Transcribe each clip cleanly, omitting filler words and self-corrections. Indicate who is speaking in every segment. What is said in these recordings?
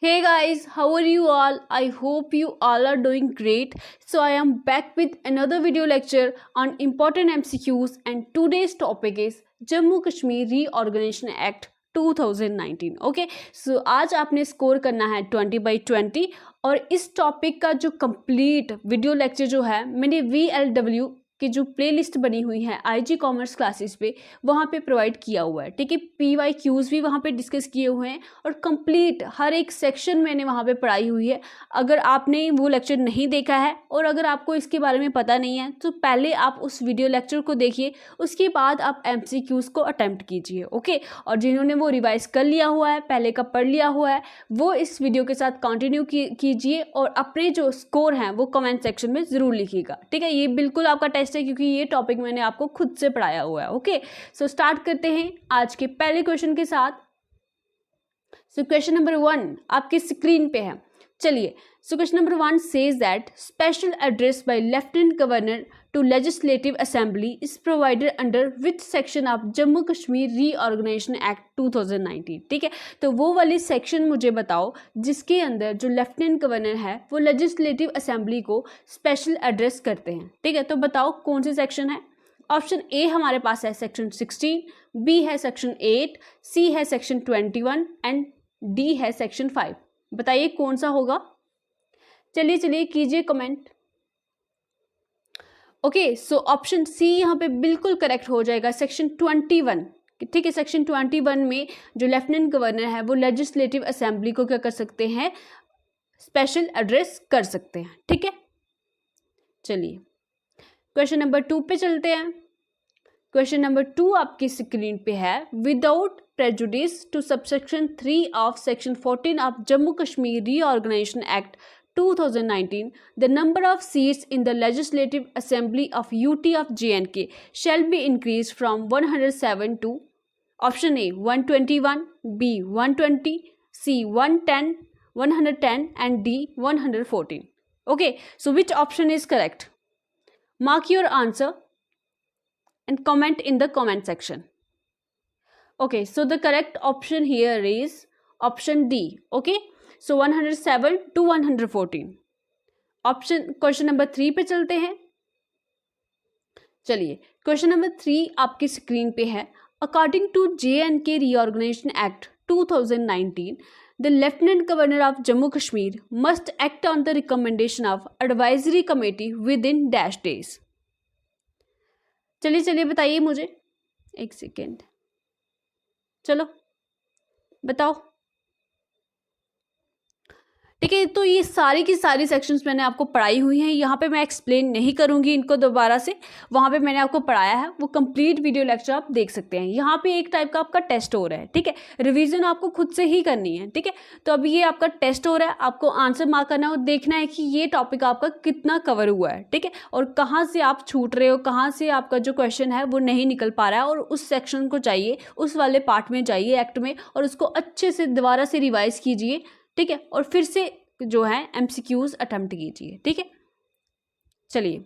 Speaker 1: Hey guys, how are you all? I hope you all are doing great. So I am back with another video lecture on important MCQs and today's topic is Jammu Kashmir Reorganization Act 2019. Okay so आज आपने score करना है 20/20 और इस topic का जो complete video lecture जो है मैंने VLW की जो प्लेलिस्ट बनी हुई है IG कॉमर्स क्लासेस पे वहाँ पे प्रोवाइड किया हुआ है। ठीक है, PYQs भी वहाँ पे डिस्कस किए हुए हैं और कंप्लीट हर एक सेक्शन मैंने वहाँ पे पढ़ाई हुई है। अगर आपने वो लेक्चर नहीं देखा है और अगर आपको इसके बारे में पता नहीं है तो पहले आप उस वीडियो लेक्चर को देखिए, उसके बाद आप MCQs को अटेम्प्ट कीजिए। ओके, और जिन्होंने वो रिवाइज कर लिया हुआ है, पहले का पढ़ लिया हुआ है, वो इस वीडियो के साथ कंटिन्यू कीजिए और अपने जो स्कोर हैं वो कमेंट सेक्शन में ज़रूर लिखिएगा। ठीक है, ये बिल्कुल आपका टेस्ट है क्योंकि ये टॉपिक मैंने आपको खुद से पढ़ाया हुआ है। ओके, सो स्टार्ट करते हैं आज के पहले क्वेश्चन के साथ। सो क्वेश्चन नंबर 1 आपकी स्क्रीन पे है। चलिए, so question number 1 says that special address by lieutenant governor to legislative assembly is provided under which section of Jammu Kashmir reorganisation act 2019। ठीक है, तो वो वाली सेक्शन मुझे बताओ जिसके अंदर जो लेफ्टिनेंट गवर्नर है वो लेजिस्लेटिव असेंबली को स्पेशल एड्रेस करते हैं। ठीक है, तो बताओ कौन सी सेक्शन है। ऑप्शन ए हमारे पास है सेक्शन 16, बी है सेक्शन 8, सी है सेक्शन 21 एंड डी है सेक्शन 5। बताइए कौन सा होगा। चलिए कीजिए कमेंट। ओके, सो ऑप्शन सी यहाँ पे बिल्कुल करेक्ट हो जाएगा, सेक्शन 21। ठीक है, सेक्शन 21 में जो लेफ्टिनेंट गवर्नर है वो लेजिस्लेटिव असेंबली को क्या कर सकते हैं, स्पेशल एड्रेस कर सकते हैं। ठीक है, चलिए क्वेश्चन नंबर 2 पे चलते हैं। क्वेश्चन नंबर 2 आपकी स्क्रीन पे है। Without prejudice to subsection 3 of section 14 of Jammu Kashmir reorganisation act 2019, the number of seats in the Legislative Assembly of UT of J&K shall be increased from 107 to option A 121, B 120, C 110, 110 and D 114. Okay, so which option is correct? Mark your answer and comment in the comment section. Okay, so the correct option here is option D. Okay, so 107 to 114 option. Question number 3 पे चलते हैं। चलिए, question number 3 आपकी screen पे है। According to J&K reorganisation act 2019, the lieutenant governor of Jammu Kashmir must act on the recommendation of advisory committee within dash days. चलिए बताइए मुझे, एक सेकेंड, चलो बताओ। ठीक है, तो ये सारी की सारी सेक्शंस मैंने आपको पढ़ाई हुई हैं, यहाँ पे मैं एक्सप्लेन नहीं करूँगी इनको दोबारा से, वहाँ पे मैंने आपको पढ़ाया है, वो कंप्लीट वीडियो लेक्चर आप देख सकते हैं। यहाँ पे एक टाइप का आपका टेस्ट हो रहा है। ठीक है, रिवीजन आपको खुद से ही करनी है। ठीक है, तो अभी ये आपका टेस्ट हो रहा है, आपको आंसर मार्क करना है और देखना है कि ये टॉपिक आपका कितना कवर हुआ है। ठीक है, और कहाँ से आप छूट रहे हो, कहाँ से आपका जो क्वेश्चन है वो नहीं निकल पा रहा है, और उस सेक्शन को चाहिए, उस वाले पार्ट में जाइए एक्ट में, और उसको अच्छे से दोबारा से रिवाइज कीजिए। ठीक है, और फिर से जो है MCQs अटेम्प्ट कीजिए। ठीक है, चलिए,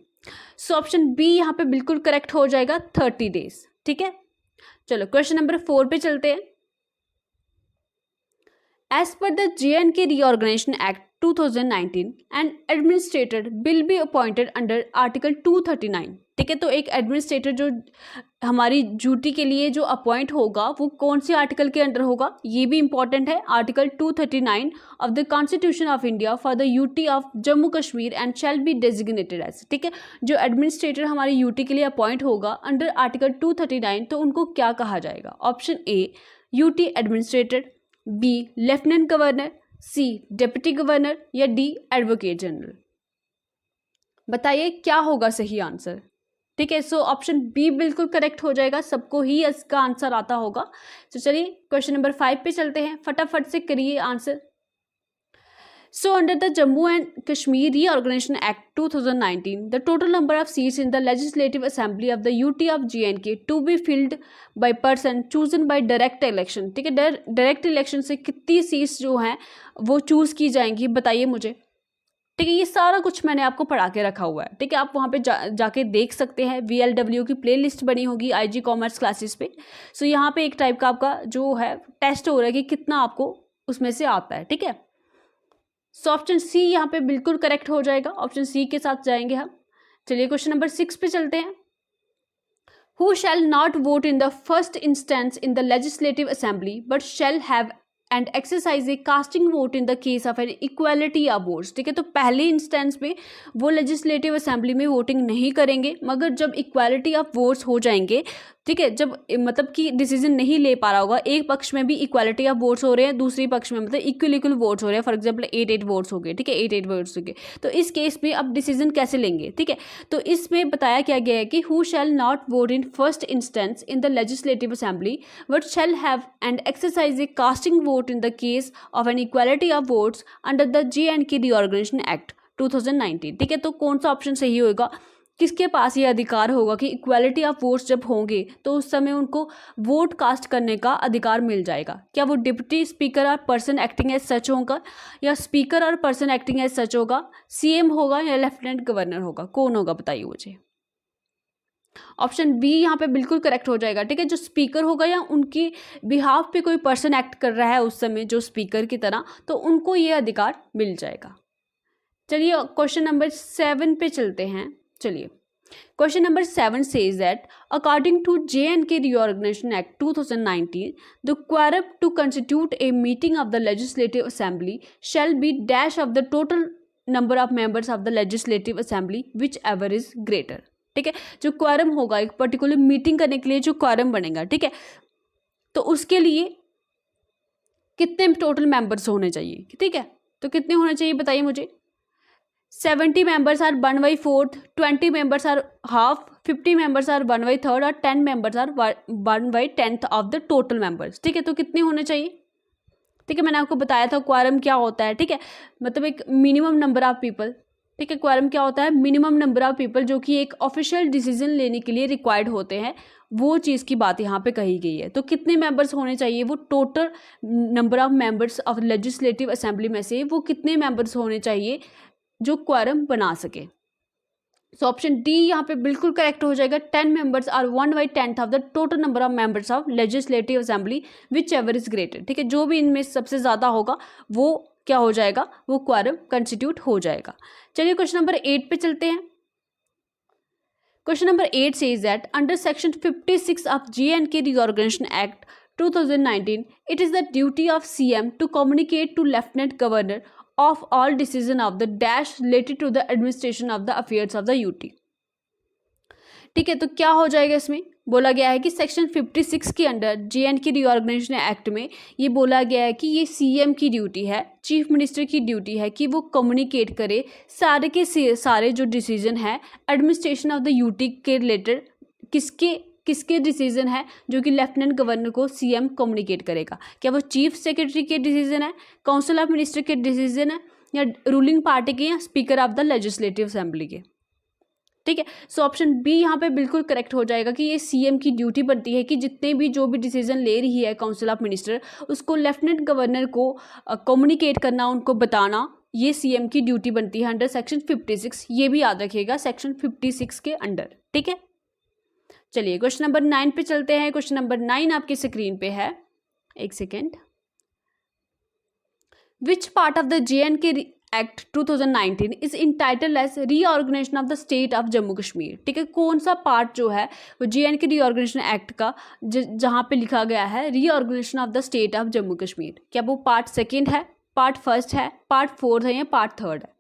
Speaker 1: सो ऑप्शन बी यहाँ पे बिल्कुल करेक्ट हो जाएगा, 30 डेज। ठीक है, चलो क्वेश्चन नंबर 4 पे चलते हैं। As per the J&K reorganisation act 2019 and administrator will be appointed under article 239। ठीक है, तो एक एडमिनिस्ट्रेटर जो हमारी ड्यूटी के लिए जो अपॉइंट होगा वो कौन से आर्टिकल के अंडर होगा, ये भी इंपॉर्टेंट है। Article 239 of the constitution of India for the UT of Jammu Kashmir and shall be designated as. ठीक है, जो एडमिनिस्ट्रेटर हमारी UT के लिए अपॉइंट होगा अंडर आर्टिकल 239, तो उनको क्या कहा जाएगा। Option A UT administrator, B lieutenant governor, C deputy governor या डी एडवोकेट जनरल। बताइए क्या होगा सही आंसर। ठीक है, सो ऑप्शन बी बिल्कुल करेक्ट हो जाएगा, सबको ही इसका आंसर आता होगा। तो चलिए क्वेश्चन नंबर 5 पे चलते हैं, फटाफट से करिए answer. So under the Jammu and Kashmir Reorganization Act 2019, the total number of seats in the Legislative Assembly of the UT of J&K to be filled by person chosen by direct election। ठीक है, direct election से कितनी seats जो हैं वो choose की जाएंगी, बताइए मुझे। ठीक है, ये सारा कुछ मैंने आपको पढ़ा के रखा हुआ है। ठीक है, आप वहाँ पे जाके देख सकते हैं, VLW की प्लेलिस्ट बनी होगी IG कॉमर्स क्लासेस पे। सो यहाँ पे एक टाइप का आपका जो है टेस्ट हो रहा है कि कितना आपको उसमें से आता है। ठीक है, सो ऑप्शन सी यहाँ पे बिल्कुल करेक्ट हो जाएगा, ऑप्शन सी के साथ जाएंगे हम। चलिए क्वेश्चन नंबर 6 पे चलते हैं। Who shall not vote in the first instance in the Legislative Assembly but shall have and exercise a casting vote in the case of an equality of votes। ठीक है, तो पहले इंस्टेंस में वो legislative assembly में voting नहीं करेंगे, मगर जब इक्वालिटी ऑफ वोट्स हो जाएंगे, ठीक है, जब मतलब कि डिसीजन नहीं ले पा रहा होगा, एक पक्ष में भी इक्वालिटी ऑफ वोट्स हो रहे हैं, दूसरी पक्ष में मतलब इक्वल वोट्स हो रहे हैं, फॉर एग्जांपल 8 वोट्स हो गए, ठीक है, 8 वोट्स हो गए, तो इस केस में अब डिसीजन कैसे लेंगे। ठीक है, तो इसमें बताया क्या गया है कि who shall not vote in first instance in the legislative assembly but shall have and exercise a casting vote in the case of an equality of votes under the JNK reorganisation act 2019। ठीक है, तो कौन सा option सही होगा, किसके पास ये अधिकार होगा कि इक्वालिटी ऑफ वोट्स जब होंगे तो उस समय उनको वोट कास्ट करने का अधिकार मिल जाएगा। क्या वो डिप्टी स्पीकर और पर्सन एक्टिंग एज सच होगा, या स्पीकर और पर्सन एक्टिंग एज सच होगा, CM होगा या लेफ्टिनेंट गवर्नर होगा, कौन होगा बताइए मुझे। ऑप्शन बी यहाँ पे बिल्कुल करेक्ट हो जाएगा। ठीक है, जो स्पीकर होगा या उनकी बिहाफ पे कोई पर्सन एक्ट कर रहा है उस समय जो स्पीकर की तरह, तो उनको ये अधिकार मिल जाएगा। चलिए क्वेश्चन नंबर 7 पे चलते हैं। चलिए question number 7 says that according to JNK Reorganization Act 2019, the quorum to constitute a meeting of the Legislative Assembly shall be dash of the total number of members of the Legislative Assembly whichever is greater। ठीक है, जो quorum होगा एक particular meeting करने के लिए जो quorum बनेगा, ठीक है, तो उसके लिए कितने टोटल मेंबर्स होने चाहिए। ठीक है, तो कितने होने चाहिए बताइए मुझे। 70 members are 1/4, 20 members are half, 50 members are 1/3 और 10 members are 1/10 of the total members। ठीक है, तो कितने होने चाहिए। ठीक है, मैंने आपको बताया था क्वारम क्या होता है। ठीक है, मतलब एक मिनिमम नंबर ऑफ पीपल। ठीक है, क्वारम क्या होता है, मिनिमम नंबर ऑफ पीपल जो कि एक ऑफिशियल डिसीजन लेने के लिए रिक्वायर्ड होते हैं, वो चीज़ की बात यहाँ पे कही गई है। तो कितने मेंबर्स होने चाहिए, वो total number of members of legislative assembly में से वो कितने मेंबर्स होने चाहिए जो क्वारम बना सके। सो ऑप्शन डी यहाँ पे बिल्कुल करेक्ट हो जाएगा। 10 members are 1/10 of the total number of members of legislative assembly whichever is greater. ठीक है, जो भी इनमें सबसे ज़्यादा होगा वो क्या हो जाएगा, वो क्वारम कंस्टिट्यूट हो जाएगा। चलिए क्वेश्चन नंबर 8 पे चलते हैं। Question number 8 says that under section 56 of JNK Reorganization Act 2019, it is the duty of CM to communicate to Lieutenant Governor of all decision of the dash related to the administration of the affairs of the UT। ठीक है, तो क्या हो जाएगा, इसमें बोला गया है कि सेक्शन 56 के अंडर JNK रीऑर्गेनाइजेशन एक्ट में ये बोला गया है कि ये CM की ड्यूटी है, चीफ मिनिस्टर की ड्यूटी है कि वो कम्युनिकेट करे सारे के सारे जो डिसीजन है एडमिनिस्ट्रेशन ऑफ द UT के रिलेटेड, किसके डिसीजन है जो कि लेफ्टिनेंट गवर्नर को CM कम्युनिकेट करेगा। क्या वो चीफ सेक्रेटरी के डिसीजन है, काउंसिल ऑफ मिनिस्टर के डिसीजन है, या रूलिंग पार्टी के, या speaker of the legislative assembly के। ठीक है, सो ऑप्शन बी यहाँ पे बिल्कुल करेक्ट हो जाएगा कि ये CM की ड्यूटी बनती है कि जितने भी जो भी डिसीजन ले रही है काउंसिल ऑफ मिनिस्टर, उसको लेफ्टिनेंट गवर्नर को कम्युनिकेट करना, उनको बताना, ये CM की ड्यूटी बनती है अंडर सेक्शन 56। ये भी याद रखिएगा, सेक्शन 56 के अंडर। ठीक है, चलिए क्वेश्चन नंबर 9 पे चलते हैं। क्वेश्चन नंबर 9 आपकी स्क्रीन पे है, एक second. Which part of the JNK act 2019 is entitle as reorganisation of the state of Jammu Kashmir. ठीक है, कौन सा पार्ट जो है वो JNK रीऑर्गेनाइजेशन एक्ट का जहाँ पे लिखा गया है reorganisation of the state of Jammu Kashmir, क्या वो पार्ट 2 है, पार्ट 1 है, पार्ट 4 है, या पार्ट 3 है,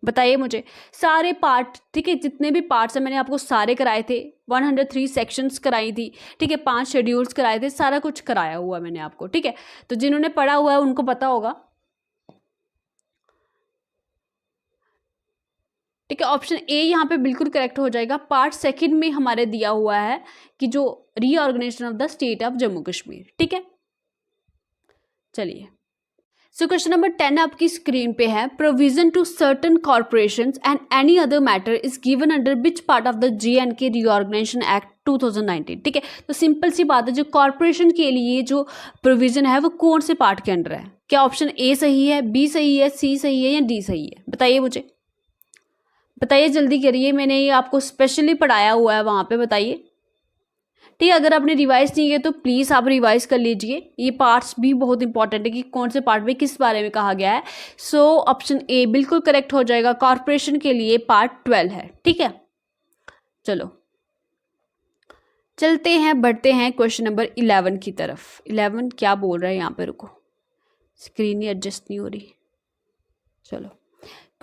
Speaker 1: बताइए मुझे। सारे पार्ट, ठीक है, जितने भी पार्ट्स हैं मैंने आपको सारे कराए थे, 103 सेक्शंस कराई थी। ठीक है, 5 शेड्यूल्स कराए थे, सारा कुछ कराया हुआ मैंने आपको। ठीक है, तो जिन्होंने पढ़ा हुआ है उनको पता होगा। ठीक है, ऑप्शन ए यहाँ पे बिल्कुल करेक्ट हो जाएगा। पार्ट 2 में हमारे दिया हुआ है कि जो reorganisation of the state of Jammu Kashmir. ठीक है, चलिए सो क्वेश्चन नंबर 10 आपकी स्क्रीन पे है। Provision to certain corporations and any other matter is given under which part of the JNK reorganisation act 2019। ठीक है, तो सिंपल सी बात है, जो कॉर्पोरेशन के लिए जो प्रोविजन है वो कौन से पार्ट के अंडर है। क्या ऑप्शन ए सही है, बी सही है, सी सही है, या डी सही है, बताइए मुझे, बताइए जल्दी करिए, मैंने ये आपको स्पेशली पढ़ाया हुआ है वहाँ पे, बताइए। ठीक है। अगर आपने रिवाइज नहीं किया तो प्लीज़ आप रिवाइज कर लीजिए, ये पार्ट्स भी बहुत इंपॉर्टेंट है कि कौन से पार्ट में किस बारे में कहा गया है। सो ऑप्शन ए बिल्कुल करेक्ट हो जाएगा, कॉर्पोरेशन के लिए पार्ट 12 है। ठीक है, चलो चलते हैं, बढ़ते हैं क्वेश्चन नंबर 11 की तरफ। 11 क्या बोल रहा है यहाँ पे, रुको स्क्रीन ही एडजस्ट नहीं हो रही। चलो,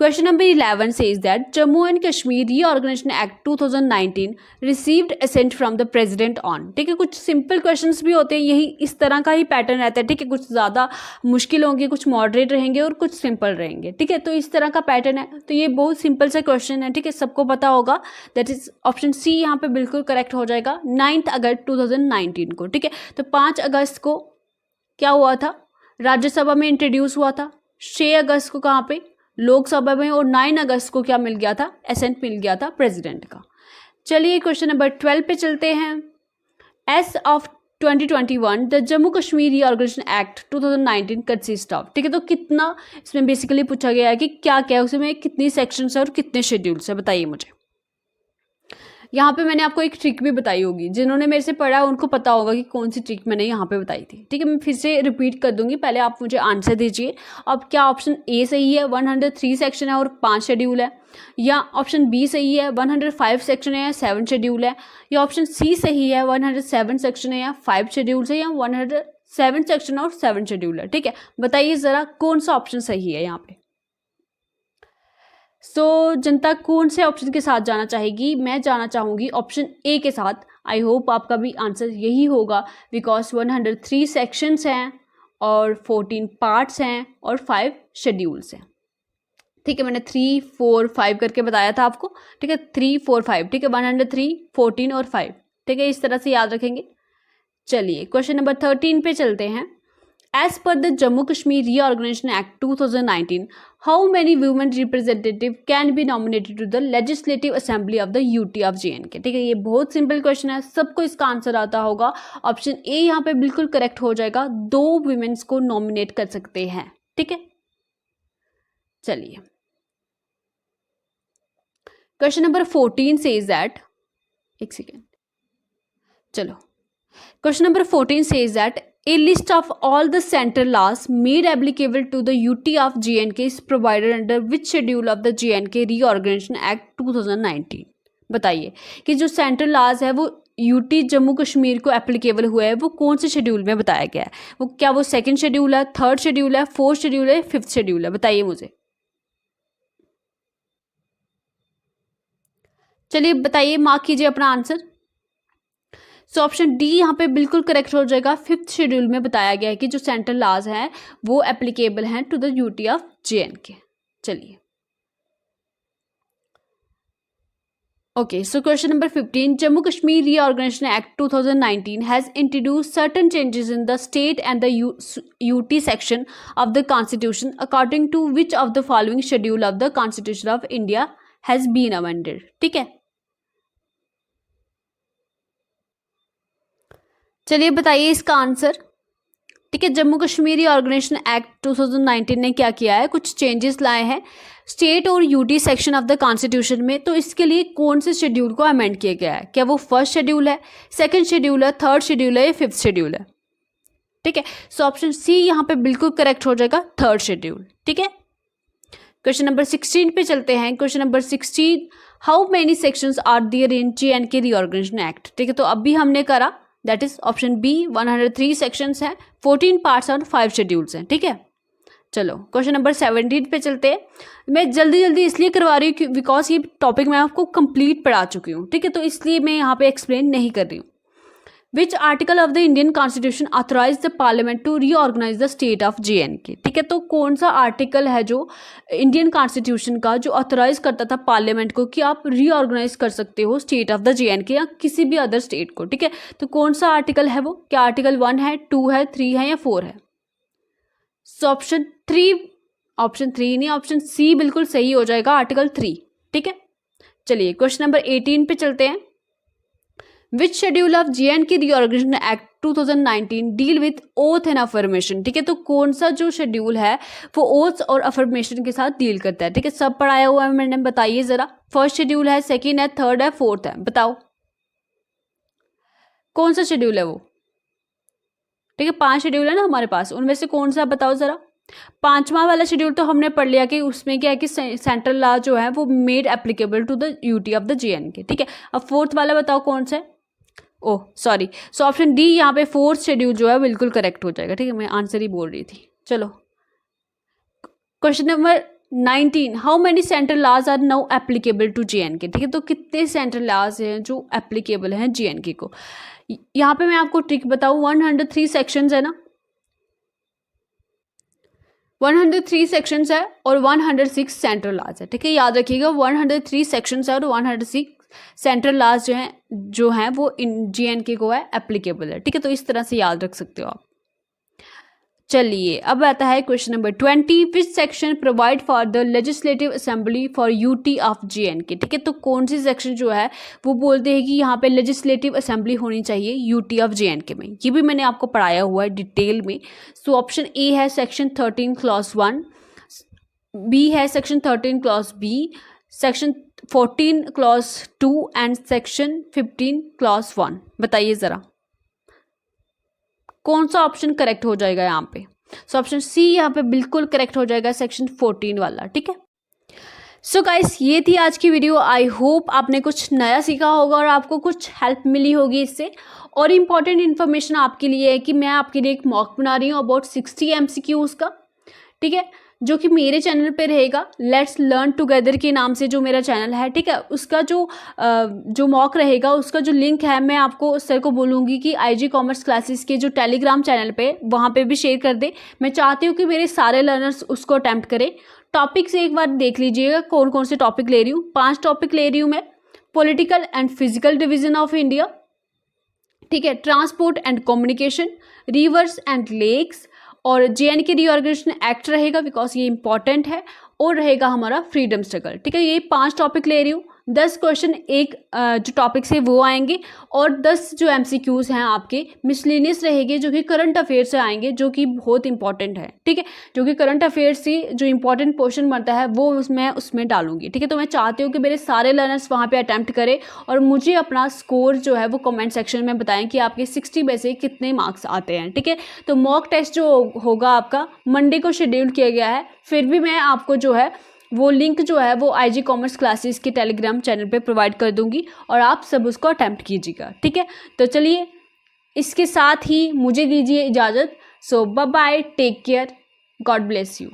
Speaker 1: question number 11 says that Jammu and Kashmir Reorganization Act 2019 received assent from the president on। ठीक है, कुछ सिंपल क्वेश्चंस भी होते हैं, यही इस तरह का ही पैटर्न रहता है। ठीक है, कुछ ज़्यादा मुश्किल होंगे, कुछ मॉडरेट रहेंगे और कुछ सिंपल रहेंगे। ठीक है, तो इस तरह का पैटर्न है, तो ये बहुत सिंपल सा क्वेश्चन है। ठीक है, सबको पता होगा, दैट इज ऑप्शन सी यहाँ पे बिल्कुल करेक्ट हो जाएगा। 9 अगस्त 2019 को। ठीक है, तो 5 अगस्त को क्या हुआ था, राज्यसभा में इंट्रोड्यूस हुआ था। 6 अगस्त को कहाँ पे, लोकसभा में। और 9 अगस्त को क्या मिल गया था, एसेंट मिल गया था प्रेसिडेंट का। चलिए क्वेश्चन नंबर 12 पे चलते हैं। As of 2021 the Jammu Kashmir reorganisation act 2019 consist of. ठीक है, तो कितना इसमें बेसिकली पूछा गया है कि क्या क्या है उसमें, कितनी सेक्शंस है और कितने शेड्यूल्स है, बताइए मुझे। यहाँ पे मैंने आपको एक ट्रिक भी बताई होगी, जिन्होंने मेरे से पढ़ा उनको पता होगा कि कौन सी ट्रिक मैंने यहाँ पे बताई थी। ठीक है, मैं फिर से रिपीट कर दूंगी, पहले आप मुझे आंसर दीजिए। अब क्या ऑप्शन ए सही है, 103 सेक्शन है और 5 शेड्यूल है, या ऑप्शन बी सही है, 105 सेक्शन है या 7 शेड्यूल है, या ऑप्शन सी सही है, 107 सेक्शन है या 5 शेड्यूल्स है, या 107 सेक्शन और 7 शेड्यूल है। ठीक है, बताइए ज़रा कौन सा ऑप्शन सही है यहाँ पे। सो जनता कौन से ऑप्शन के साथ जाना चाहेगी, मैं जाना चाहूँगी ऑप्शन ए के साथ। आई होप आपका भी आंसर यही होगा, बिकॉज 103 सेक्शंस हैं और 14 पार्ट्स हैं और 5 शेड्यूल्स हैं। ठीक है, मैंने 3, 4, 5 करके बताया था आपको। ठीक है, 3, 4, 5। ठीक है, 103, 14 और 5। ठीक है, इस तरह से याद रखेंगे। चलिए क्वेश्चन नंबर 13 पे चलते हैं। As per the Jammu Kashmir Reorganization Act 2019, how many women representative can be nominated to the Legislative Assembly of the UT of JNK? ठीक है, ये बहुत सिंपल क्वेश्चन है, सबको इसका आंसर आता होगा। ऑप्शन ए यहाँ पे बिल्कुल करेक्ट हो जाएगा, 2 वुमेन्स को नॉमिनेट कर सकते हैं। ठीक है, चलिए क्वेश्चन नंबर 14 says that, एक सेकेंड, चलो question number 14 says that a list of all the central laws made applicable to the UT of JNK is provided under which schedule of the JNK Reorganization Act 2019? बताइए कि जो central laws है वो UT Jammu Kashmir को applicable हुआ है, वो कौन से शेड्यूल में बताया गया है। वो क्या वो 2nd शेड्यूल है, 3rd शेड्यूल है, 4th शेड्यूल है, 5th शेड्यूल है, बताइए मुझे। चलिए बताइए, मार्क कीजिए अपना आंसर। सो ऑप्शन डी यहाँ पे बिल्कुल करेक्ट हो जाएगा। 5th शेड्यूल में बताया गया है कि जो सेंट्रल लॉज हैं वो एप्लीकेबल हैं to the UT of JNK। चलिए okay, so question number 15, Jammu Kashmir reorganisation act 2019 has introduce certain changes in the state and the UT section of the constitution according to which of the following schedule of the constitution of India has been amended. ठीक है, चलिए बताइए इसका answer. ठीक है, Jammu Kashmir organisation act 2019 ने क्या किया है, कुछ चेंजेस लाए हैं स्टेट और UT section of the constitution में। तो इसके लिए कौन से शेड्यूल को अमेंड किया गया है, क्या वो 1st शेड्यूल है, 2nd शेड्यूल है, 3rd शेड्यूल है या 5th शेड्यूल है। ठीक है, सो ऑप्शन सी यहाँ पे बिल्कुल करेक्ट हो जाएगा, 3rd शेड्यूल। ठीक है, क्वेश्चन नंबर 16 पे चलते हैं। Question number 16, how many sections are there in JNK reorganisation act. ठीक है, तो अभी हमने करा, that is option B, 103 sections हैं, 14 पार्ट्स और 5 शेड्यूल्स हैं। ठीक है, चलो क्वेश्चन नंबर 17 पे चलते हैं। मैं जल्दी जल्दी इसलिए करवा रही हूँ बिकॉज ये टॉपिक मैं आपको कंप्लीट पढ़ा चुकी हूँ। ठीक है, तो इसलिए मैं यहाँ पे एक्सप्लेन नहीं कर रही हूँ। Which article of the Indian constitution authorise the parliament to reorganise the state of JNK। ठीक है, तो कौन सा आर्टिकल है जो इंडियन कॉन्स्टिट्यूशन का जो ऑथराइज करता था पार्लियामेंट को कि आप रीऑर्गेनाइज कर सकते हो स्टेट ऑफ द JNK या किसी भी अदर स्टेट को। ठीक है, तो कौन सा आर्टिकल है वो, क्या आर्टिकल 1 है, 2 है, 3 है या 4 है। सो ऑप्शन 3 नहीं, ऑप्शन सी बिल्कुल सही हो जाएगा, आर्टिकल 3। ठीक है, चलिए क्वेश्चन नंबर 18 पे चलते हैं। Which schedule of JNK reorganisation act 2019 deal with oath and affirmation. ठीक है, तो कौन सा जो शेड्यूल है वो ओथ और अफर्मेशन के साथ डील करता है। ठीक है, सब पढ़ाया हुआ है मैंने, बताइए जरा। 1st शेड्यूल है, 2nd है, 3rd है, 4th है, बताओ। कौन सा शेड्यूल है वो? ठीक है, 5 शेड्यूल है ना हमारे पास, उनमें से कौन सा बताओ ज़रा। 5वां वाला शेड्यूल तो हमने पढ़ लिया कि उसमें क्या है कि सेंट्रल लॉ जो है वो made applicable to the UT of the JNK। ठीक है, अब 4th वाला बताओ कौन सा है? Oh sorry, so option D यहाँ पे 4th शेड्यूल जो है बिल्कुल करेक्ट हो जाएगा। ठीक है, मैं आंसर ही बोल रही थी। चलो question number 19, how many central laws are now applicable to JNK। ठीक है, तो कितने सेंट्रल लॉज हैं जो एप्लीकेबल हैं JNK को? यहाँ पे मैं आपको ट्रिक बताऊँ, 103 सेक्शंस है ना, 103 सेक्शंस है और 106 सेंट्रल लॉज है। ठीक है, याद रखिएगा 103 सेक्शंस है और 106 सेंट्रल लॉज जो हैं वो इन JNK को है एप्लीकेबल है। ठीक है, तो इस तरह से याद रख सकते हो आप। चलिए अब आता है question number 20, which section provide for the legislative assembly for UT of JNK। ठीक है, तो कौन सी सेक्शन जो है वो बोलते हैं कि यहाँ पे लेजिस्लेटिव असेंबली होनी चाहिए यूटी ऑफ JNK में। ये भी मैंने आपको पढ़ाया हुआ है डिटेल में। सो ऑप्शन ए है सेक्शन 13 क्लॉज 1, बी है section 13 clause B, section 14 clause 2 and section 15 clause 1। बताइए ज़रा कौन सा ऑप्शन करेक्ट हो जाएगा यहाँ पे? सो ऑप्शन सी यहाँ पे बिल्कुल करेक्ट हो जाएगा, सेक्शन 14 वाला। ठीक है, सो गाइस ये थी आज की वीडियो। आई होप आपने कुछ नया सीखा होगा और आपको कुछ हेल्प मिली होगी इससे। और इम्पॉर्टेंट इन्फॉर्मेशन आपके लिए है कि मैं आपके लिए एक मॉक बना रही हूँ अबाउट 60 MCQs का। ठीक है, जो कि मेरे चैनल पे रहेगा, लेट्स लर्न टुगेदर के नाम से जो मेरा चैनल है। ठीक है, उसका जो मॉक रहेगा उसका जो लिंक है मैं आपको सर को बोलूँगी कि IG कॉमर्स क्लासेस के जो टेलीग्राम चैनल पे वहाँ पे भी शेयर कर दे। मैं चाहती हूँ कि मेरे सारे लर्नर्स उसको अटैम्प्ट करें। टॉपिक से एक बार देख लीजिएगा कौन कौन से टॉपिक ले रही हूँ। 5 टॉपिक ले रही हूँ मैं। Political and physical division of India, ठीक है, transport and communication, rivers and lakes, और JNK रीऑर्गेनाइजेशन एक्ट रहेगा बिकॉज ये इंपॉर्टेंट है, और रहेगा हमारा फ्रीडम स्ट्रगल। ठीक है, ये 5 टॉपिक ले रही हूँ। 10 क्वेश्चन एक जो टॉपिक्स है वो आएंगे और 10 जो MCQs हैं आपके मिसलेनियस रहेंगे जो कि करंट अफेयर्स से आएंगे, जो कि बहुत इंपॉर्टेंट है। ठीक है, जो कि करंट अफेयर्स से जो इंपॉर्टेंट पोर्शन बनता है वो उसमें डालूंगी। ठीक है, तो मैं चाहती हूँ कि मेरे सारे लर्नर्स वहाँ पे अटैम्प्ट करें और मुझे अपना स्कोर जो है वो कमेंट सेक्शन में बताएं कि आपके 60 में से कितने मार्क्स आते हैं। ठीक है, तो मॉक टेस्ट जो होगा आपका मंडे को शेड्यूल किया गया है। फिर भी मैं आपको जो है वो लिंक जो है वो IG कॉमर्स क्लासेस के टेलीग्राम चैनल पे प्रोवाइड कर दूंगी और आप सब उसको अटैम्प्ट कीजिएगा। ठीक है, तो चलिए इसके साथ ही मुझे दीजिए इजाज़त। So bye bye, take care, God bless you.